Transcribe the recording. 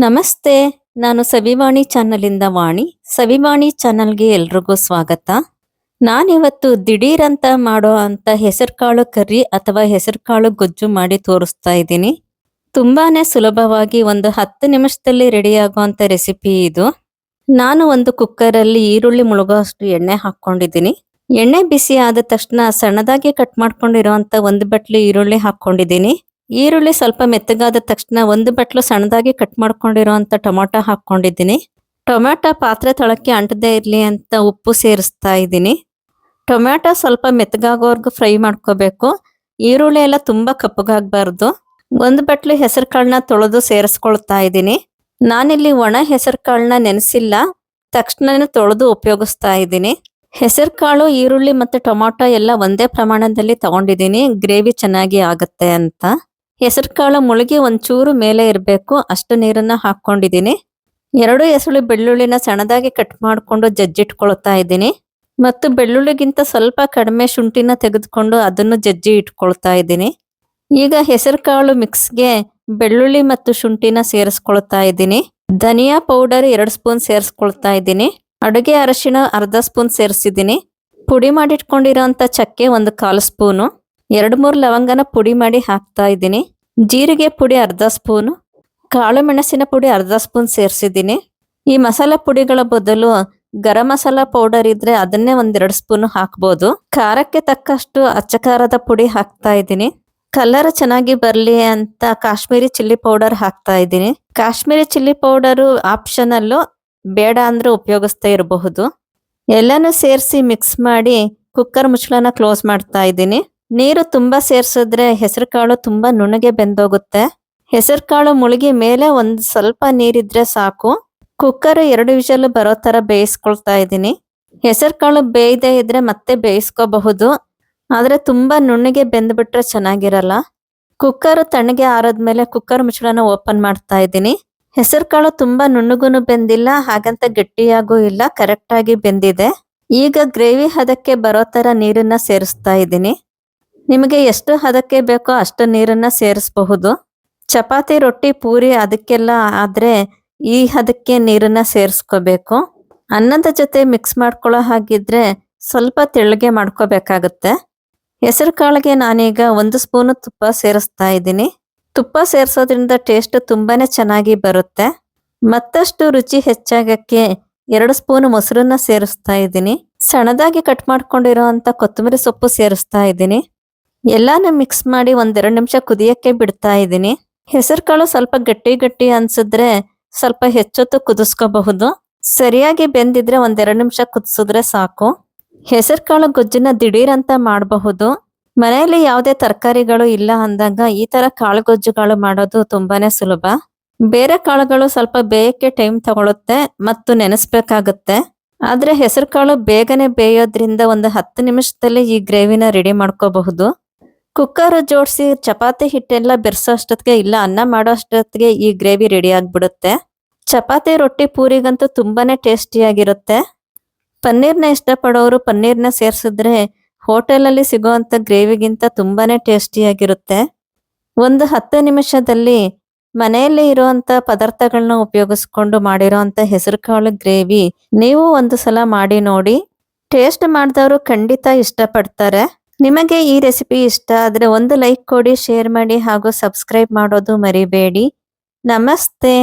ನಮಸ್ತೆ. ನಾನು ಸವಿವಾಣಿ ಚಾನಲಿಂದ ವಾಣಿ. ಸವಿವಾಣಿ ಚಾನಲ್ಗೆ ಎಲ್ರಿಗೂ ಸ್ವಾಗತ. ನಾನಿವತ್ತು ದಿಢೀರ್ ಅಂತ ಮಾಡೋ ಅಂತ ಹೆಸರುಕಾಳು ಕರ್ರಿ ಅಥವಾ ಹೆಸರುಕಾಳು ಗೊಜ್ಜು ಮಾಡಿ ತೋರಿಸ್ತಾ ಇದ್ದೀನಿ. ತುಂಬಾನೇ ಸುಲಭವಾಗಿ ಒಂದು 10 ನಿಮಿಷದಲ್ಲಿ ರೆಡಿ ಆಗುವಂತ ರೆಸಿಪಿ ಇದು. ನಾನು ಒಂದು ಕುಕ್ಕರಲ್ಲಿ ಈರುಳ್ಳಿ ಮುಳುಗೋಷ್ಟು ಎಣ್ಣೆ ಹಾಕೊಂಡಿದ್ದೀನಿ. ಎಣ್ಣೆ ಬಿಸಿ ಆದ ತಕ್ಷಣ ಸಣ್ಣದಾಗಿ ಕಟ್ ಮಾಡ್ಕೊಂಡಿರುವಂತ ಒಂದು ಬಟ್ಲು ಈರುಳ್ಳಿ ಹಾಕೊಂಡಿದ್ದೀನಿ. ಈರುಳ್ಳಿ ಸ್ವಲ್ಪ ಮೆತ್ತಗಾದ ತಕ್ಷಣ ಒಂದು ಬಟ್ಲು ಸಣ್ಣದಾಗಿ ಕಟ್ ಮಾಡ್ಕೊಂಡಿರುವಂತ ಟೊಮೊಟೊ ಹಾಕೊಂಡಿದ್ದೀನಿ. ಟೊಮ್ಯಾಟೊ ಪಾತ್ರೆ ತಳಕ್ಕೆ ಅಂಟದೇ ಇರಲಿ ಅಂತ ಉಪ್ಪು ಸೇರಿಸ್ತಾ ಇದ್ದೀನಿ. ಟೊಮ್ಯಾಟೊ ಸ್ವಲ್ಪ ಮೆತ್ತಗಾಗೋವರೆಗೂ ಫ್ರೈ ಮಾಡ್ಕೋಬೇಕು. ಈರುಳ್ಳಿ ಎಲ್ಲ ತುಂಬಾ ಕಪ್ಪಗಾಗಬಾರ್ದು. ಒಂದು ಬಟ್ಲು ಹೆಸರು ಕಾಳನ್ನ ತೊಳೆದು ಸೇರಿಸ್ಕೊಳ್ತಾ ಇದ್ದೀನಿ. ನಾನಿಲ್ಲಿ ಒಣ ಹೆಸರು ಕಾಳನ್ನ ನೆನೆಸಿಲ್ಲ, ತಕ್ಷಣನೇ ತೊಳೆದು ಉಪಯೋಗಿಸ್ತಾ ಇದ್ದೀನಿ. ಹೆಸರು ಕಾಳು, ಈರುಳ್ಳಿ ಮತ್ತೆ ಟೊಮೊಟೊ ಎಲ್ಲ ಒಂದೇ ಪ್ರಮಾಣದಲ್ಲಿ ತಗೊಂಡಿದ್ದೀನಿ, ಗ್ರೇವಿ ಚೆನ್ನಾಗಿ ಆಗುತ್ತೆ ಅಂತ. ಹೆಸರು ಕಾಳು ಮುಳುಗಿ ಒಂಚೂರು ಮೇಲೆ ಇರಬೇಕು ಅಷ್ಟು ನೀರನ್ನ ಹಾಕೊಂಡಿದ್ದೀನಿ. 2 ಎಸಳು ಬೆಳ್ಳುಳ್ಳಿನ ಸಣ್ಣದಾಗಿ ಕಟ್ ಮಾಡಿಕೊಂಡು ಜಜ್ಜಿಟ್ಕೊಳ್ತಾ ಇದ್ದೀನಿ. ಮತ್ತು ಬೆಳ್ಳುಳ್ಳಿಗಿಂತ ಸ್ವಲ್ಪ ಕಡಿಮೆ ಶುಂಠಿನ ತೆಗೆದುಕೊಂಡು ಅದನ್ನು ಜಜ್ಜಿ ಇಟ್ಕೊಳ್ತಾ ಇದ್ದೀನಿ. ಈಗ ಹೆಸರು ಕಾಳು ಮಿಕ್ಸ್ಗೆ ಬೆಳ್ಳುಳ್ಳಿ ಮತ್ತು ಶುಂಠಿನ ಸೇರಿಸ್ಕೊಳ್ತಾ ಇದ್ದೀನಿ. ಧನಿಯಾ ಪೌಡರ್ 2 ಸ್ಪೂನ್ ಸೇರಿಸ್ಕೊಳ್ತಾ ಇದ್ದೀನಿ. ಅಡುಗೆ ಅರಶಿಣ ಅರ್ಧ ಸ್ಪೂನ್ ಸೇರಿಸಿದ್ದೀನಿ. ಪುಡಿ ಮಾಡಿಟ್ಕೊಂಡಿರೋಂಥ ಚಕ್ಕೆ 1/4 ಸ್ಪೂನು. 2-3 ಲವಂಗನ ಪುಡಿ ಮಾಡಿ ಹಾಕ್ತಾ ಇದ್ದೀನಿ. ಜೀರಿಗೆ ಪುಡಿ ಅರ್ಧ ಸ್ಪೂನು. ಕಾಳು ಮೆಣಸಿನ ಪುಡಿ ಅರ್ಧ ಸ್ಪೂನ್ ಸೇರಿಸಿದ್ದೀನಿ. ಈ ಮಸಾಲೆ ಪುಡಿಗಳ ಬದಲು ಗರಂ ಮಸಾಲ ಪೌಡರ್ ಇದ್ರೆ ಅದನ್ನೇ 1-2 ಸ್ಪೂನ್ ಹಾಕ್ಬೋದು. ಖಾರಕ್ಕೆ ತಕ್ಕಷ್ಟು ಅಚ್ಚಕಾರದ ಪುಡಿ ಹಾಕ್ತಾ ಇದ್ದೀನಿ. ಕಲರ್ ಚೆನ್ನಾಗಿ ಬರಲಿ ಅಂತ ಕಾಶ್ಮೀರಿ ಚಿಲ್ಲಿ ಪೌಡರ್ ಹಾಕ್ತಾ ಇದ್ದೀನಿ. ಕಾಶ್ಮೀರಿ ಚಿಲ್ಲಿ ಪೌಡರು ಆಪ್ಷನಲ್ಲು, ಬೇಡ ಅಂದ್ರೆ ಉಪಯೋಗಿಸ್ತಾ ಇರಬಹುದು. ಎಲ್ಲಾನು ಸೇರಿಸಿ ಮಿಕ್ಸ್ ಮಾಡಿ ಕುಕ್ಕರ್ ಮುಚ್ಚಳನ ಕ್ಲೋಸ್ ಮಾಡ್ತಾ ಇದ್ದೀನಿ. ನೀರು ತುಂಬಾ ಸೇರ್ಸಿದ್ರೆ ಹೆಸರು ಕಾಳು ತುಂಬಾ ನುಣ್ಣಗೆ ಬೆಂದೋಗುತ್ತೆ. ಹೆಸರು ಕಾಳು ಮುಳುಗಿ ಮೇಲೆ ಒಂದು ಸ್ವಲ್ಪ ನೀರಿದ್ರೆ ಸಾಕು. ಕುಕ್ಕರ್ 2 ವಿಷಲ್ ಬರೋ ತರ ಬೇಯಿಸ್ಕೊಳ್ತಾ ಇದ್ದೀನಿ. ಹೆಸರು ಕಾಳು ಬೇಯದೇ ಇದ್ರೆ ಮತ್ತೆ ಬೇಯಿಸ್ಕೋಬಹುದು, ಆದ್ರೆ ತುಂಬಾ ನುಣ್ಣಗೆ ಬೆಂದ್ಬಿಟ್ರೆ ಚೆನ್ನಾಗಿರಲ್ಲ. ಕುಕ್ಕರ್ ತಣ್ಣಗೆ ಆರದ್ಮೇಲೆ ಕುಕ್ಕರ್ ಮುಚ್ಚಳನ ಓಪನ್ ಮಾಡ್ತಾ ಇದ್ದೀನಿ. ಹೆಸರು ಕಾಳು ತುಂಬಾ ನುಣ್ಣಗುನು ಬೆಂದಿಲ್ಲ, ಹಾಗಂತ ಗಟ್ಟಿಯಾಗೂ ಇಲ್ಲ, ಕರೆಕ್ಟ್ ಆಗಿ ಬೆಂದಿದೆ. ಈಗ ಗ್ರೇವಿ ಹದಕ್ಕೆ ಬರೋ ತರ ನೀರನ್ನ ಸೇರಿಸ್ತಾ ಇದ್ದೀನಿ. ನಿಮಗೆ ಎಷ್ಟು ಹದಕ್ಕೆ ಬೇಕೋ ಅಷ್ಟು ನೀರನ್ನ ಸೇರಿಸಬಹುದು. ಚಪಾತಿ, ರೊಟ್ಟಿ, ಪೂರಿ ಅದಕ್ಕೆಲ್ಲ ಆದ್ರೆ ಈ ಹದಕ್ಕೆ ನೀರನ್ನ ಸೇರಿಸ್ಕೋಬೇಕು. ಅನ್ನದ ಜೊತೆ ಮಿಕ್ಸ್ ಮಾಡ್ಕೊಳ್ಳೋ ಹಾಗಿದ್ರೆ ಸ್ವಲ್ಪ ತೆಳ್ಳಗೆ ಮಾಡ್ಕೋಬೇಕಾಗತ್ತೆ. ಹೆಸರು ಕಾಳಿಗೆ ನಾನೀಗ 1 ಸ್ಪೂನು ತುಪ್ಪ ಸೇರಿಸ್ತಾ ಇದ್ದೀನಿ. ತುಪ್ಪ ಸೇರಿಸೋದ್ರಿಂದ ಟೇಸ್ಟ್ ತುಂಬಾನೇ ಚೆನ್ನಾಗಿ ಬರುತ್ತೆ. ಮತ್ತಷ್ಟು ರುಚಿ ಹೆಚ್ಚಾಗಕ್ಕೆ 2 ಸ್ಪೂನ್ ಮೊಸರನ್ನ ಸೇರಿಸ್ತಾ ಇದ್ದೀನಿ. ಸಣ್ಣದಾಗಿ ಕಟ್ ಮಾಡ್ಕೊಂಡಿರೋಂಥ ಕೊತ್ತಂಬರಿ ಸೊಪ್ಪು ಸೇರಿಸ್ತಾ ಇದ್ದೀನಿ. ಎಲ್ಲಾನು ಮಿಕ್ಸ್ ಮಾಡಿ 1-2 ನಿಮಿಷ ಕುದಿಯಕ್ಕೆ ಬಿಡ್ತಾ ಇದ್ದೀನಿ. ಹೆಸರು ಕಾಳು ಸ್ವಲ್ಪ ಗಟ್ಟಿ ಗಟ್ಟಿ ಅನ್ಸಿದ್ರೆ ಸ್ವಲ್ಪ ಹೆಚ್ಚೊತ್ತು ಕುದಿಸ್ಕೋಬಹುದು. ಸರಿಯಾಗಿ ಬೆಂದಿದ್ರೆ 1-2 ನಿಮಿಷ ಕುದಿಸಿದ್ರೆ ಸಾಕು. ಹೆಸರು ಕಾಳು ಗೊಜ್ಜನ್ನ ದಿಢೀರ್ ಅಂತ ಮಾಡಬಹುದು. ಮನೆಯಲ್ಲಿ ಯಾವುದೇ ತರಕಾರಿಗಳು ಇಲ್ಲ ಅಂದಾಗ ಈ ತರ ಕಾಳು ಗೊಜ್ಜುಗಳು ಮಾಡೋದು ತುಂಬಾನೇ ಸುಲಭ. ಬೇರೆ ಕಾಳುಗಳು ಸ್ವಲ್ಪ ಬೇಯಕ್ಕೆ ಟೈಮ್ ತಗೊಳುತ್ತೆ ಮತ್ತು ನೆನೆಸ್ಬೇಕಾಗತ್ತೆ. ಆದ್ರೆ ಹೆಸರು ಕಾಳು ಬೇಗನೆ ಬೇಯೋದ್ರಿಂದ ಒಂದು 10 ನಿಮಿಷದಲ್ಲಿ ಈ ಗ್ರೇವಿನ ರೆಡಿ ಮಾಡ್ಕೋಬಹುದು. ಕುಕ್ಕರ್ ಜೋಡಿಸಿ ಚಪಾತಿ ಹಿಟ್ಟೆಲ್ಲ ಬೆರೆಸೋ ಅಷ್ಟೊತ್ತಿಗೆ ಇಲ್ಲ ಅನ್ನ ಮಾಡೋ ಅಷ್ಟೊತ್ತಿಗೆ ಈ ಗ್ರೇವಿ ರೆಡಿ ಆಗ್ಬಿಡುತ್ತೆ. ಚಪಾತಿ, ರೊಟ್ಟಿ, ಪೂರಿಗಂತೂ ತುಂಬಾನೇ ಟೇಸ್ಟಿಯಾಗಿರುತ್ತೆ. ಪನ್ನೀರ್ನ ಇಷ್ಟಪಡೋರು ಪನ್ನೀರ್ನ ಸೇರಿಸಿದ್ರೆ ಹೋಟೆಲಲ್ಲಿ ಸಿಗೋವಂಥ ಗ್ರೇವಿಗಿಂತ ತುಂಬಾನೇ ಟೇಸ್ಟಿಯಾಗಿರುತ್ತೆ. ಒಂದು 10 ನಿಮಿಷದಲ್ಲಿ ಮನೆಯಲ್ಲಿ ಇರುವಂತ ಪದಾರ್ಥಗಳನ್ನ ಉಪಯೋಗಿಸ್ಕೊಂಡು ಮಾಡಿರೋಂಥ ಹೆಸರು ಕಾಳು ಗ್ರೇವಿ ನೀವು ಒಂದು ಸಲ ಮಾಡಿ ನೋಡಿ. ಟೇಸ್ಟ್ ಮಾಡಿದವರು ಖಂಡಿತ ಇಷ್ಟಪಡ್ತಾರೆ. ನಿಮಗೆ ಈ ರೆಸಿಪಿ ಇಷ್ಟ ಆದ್ರೆ ಒಂದು ಲೈಕ್ ಕೊಡಿ, ಶೇರ್ ಮಾಡಿ ಹಾಗೂ ಸಬ್ಸ್ಕ್ರೈಬ್ ಮಾಡೋದು ಮರಿಬೇಡಿ. ನಮಸ್ತೆ.